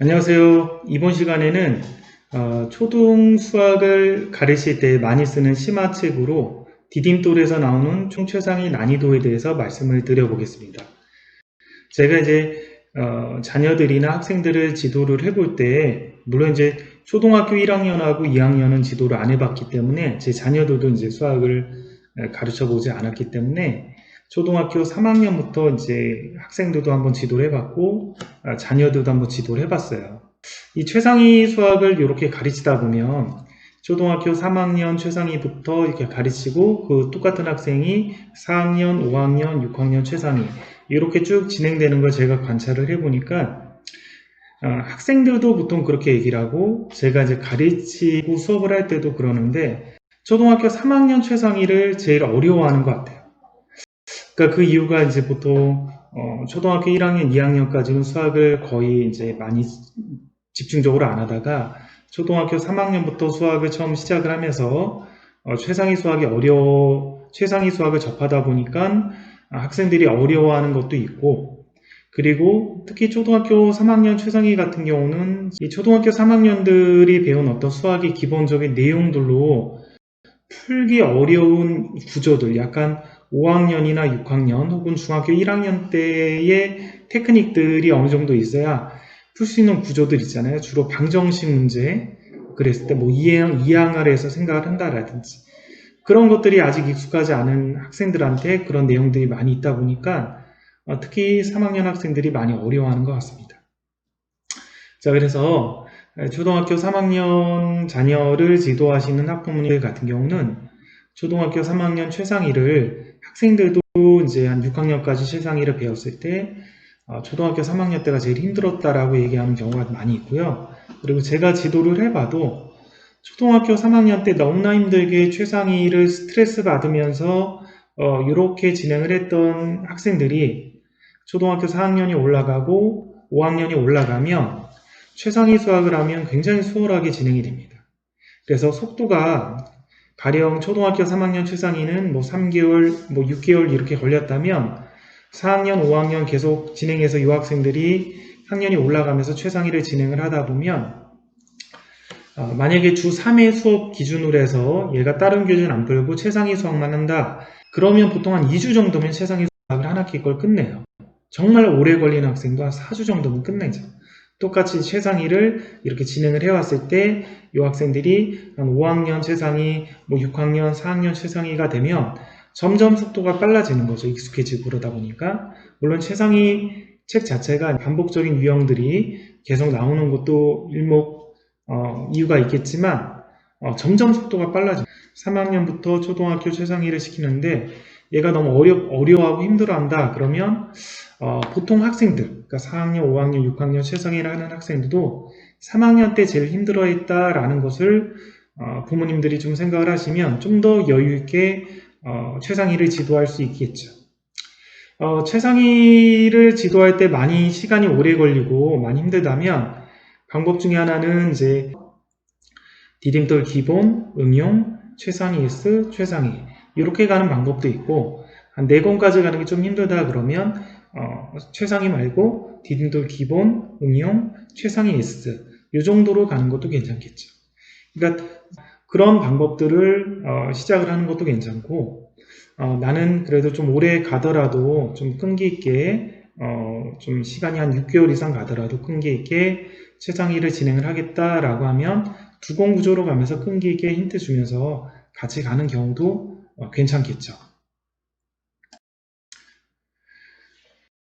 안녕하세요. 이번 시간에는 초등 수학을 가르칠 때 많이 쓰는 심화책으로 디딤돌에서 나오는 총최상위 난이도에 대해서 말씀을 드려보겠습니다. 제가 이제 자녀들이나 학생들을 지도를 해볼 때 물론 이제 초등학교 1학년하고 2학년은 지도를 안 해봤기 때문에 제 자녀들도 이제 수학을 가르쳐 보지 않았기 때문에 초등학교 3학년부터 이제 학생들도 한번 지도를 해봤고 자녀들도 한번 지도를 해봤어요. 이 최상위 수학을 이렇게 가르치다 보면 초등학교 3학년 최상위부터 이렇게 가르치고 그 똑같은 학생이 4학년, 5학년, 6학년 최상위 이렇게 쭉 진행되는 걸 제가 관찰을 해보니까 학생들도 보통 그렇게 얘기를 하고 제가 이제 가르치고 수업을 할 때도 그러는데 초등학교 3학년 최상위를 제일 어려워하는 것 같아요. 그러니까 그 이유가 이제 보통 초등학교 1학년, 2학년까지는 수학을 거의 이제 많이 집중적으로 안 하다가 초등학교 3학년부터 수학을 처음 시작을 하면서 최상위 수학을 접하다 보니까 학생들이 어려워하는 것도 있고, 그리고 특히 초등학교 3학년 최상위 같은 경우는 이 초등학교 3학년들이 배운 어떤 수학의 기본적인 내용들로 풀기 어려운 구조들, 약간 5학년이나 6학년 혹은 중학교 1학년 때의 테크닉들이 어느 정도 있어야 풀 수 있는 구조들 있잖아요. 주로 방정식 문제, 그랬을 때 뭐 이항을 해서 생각을 한다라든지 그런 것들이 아직 익숙하지 않은 학생들한테 그런 내용들이 많이 있다 보니까 특히 3학년 학생들이 많이 어려워하는 것 같습니다. 자, 그래서 초등학교 3학년 자녀를 지도하시는 학부모님들 같은 경우는 초등학교 3학년 최상위를 학생들도 이제 한 6학년까지 최상위를 배웠을 때 초등학교 3학년 때가 제일 힘들었다라고 얘기하는 경우가 많이 있고요. 그리고 제가 지도를 해봐도 초등학교 3학년 때 너무나 힘들게 최상위를 스트레스 받으면서 이렇게 진행을 했던 학생들이 초등학교 4학년이 올라가고 5학년이 올라가면 최상위 수학을 하면 굉장히 수월하게 진행이 됩니다. 그래서 속도가 가령 초등학교 3학년 최상위는 뭐 3개월, 뭐 6개월 이렇게 걸렸다면 4학년, 5학년 계속 진행해서 이 학생들이 학년이 올라가면서 최상위를 진행을 하다 보면 만약에 주 3회 수업 기준으로 해서 얘가 다른 교재는 안 풀고 최상위 수학만 한다. 그러면 보통 한 2주 정도면 최상위 수학을 한 학기 걸 끝내요. 정말 오래 걸리는 학생도 한 4주 정도면 끝내죠. 똑같이 최상위를 이렇게 진행을 해왔을 때 이 학생들이 한 5학년 최상위, 뭐 6학년, 4학년 최상위가 되면 점점 속도가 빨라지는 거죠. 익숙해지고 그러다 보니까. 물론 최상위 책 자체가 반복적인 유형들이 계속 나오는 것도 이유가 있겠지만 점점 속도가 빨라져요. 3학년부터 초등학교 최상위를 시키는데 얘가 너무 어려워하고 힘들어한다. 그러면 보통 학생들, 그러니까 4학년, 5학년, 6학년 최상위를 하는 학생들도 3학년 때 제일 힘들어했다라는 것을 부모님들이 좀 생각을 하시면 좀 더 여유 있게 최상위를 지도할 수 있겠죠. 최상위를 지도할 때 많이 시간이 오래 걸리고 많이 힘들다면 방법 중에 하나는 이제 디딤돌 기본, 응용, 최상위 S, 최상위 이렇게 가는 방법도 있고 한 4권까지 가는 게 좀 힘들다 그러면 최상위 말고 디딤돌 기본, 응용, 최상위 S 이 정도로 가는 것도 괜찮겠죠. 그러니까 그런 방법들을 시작을 하는 것도 괜찮고 나는 그래도 좀 오래 가더라도 좀 끈기 있게 좀 시간이 한 6개월 이상 가더라도 끈기 있게 최상위를 진행을 하겠다라고 하면 2권 구조로 가면서 끈기 있게 힌트 주면서 같이 가는 경우도 괜찮겠죠.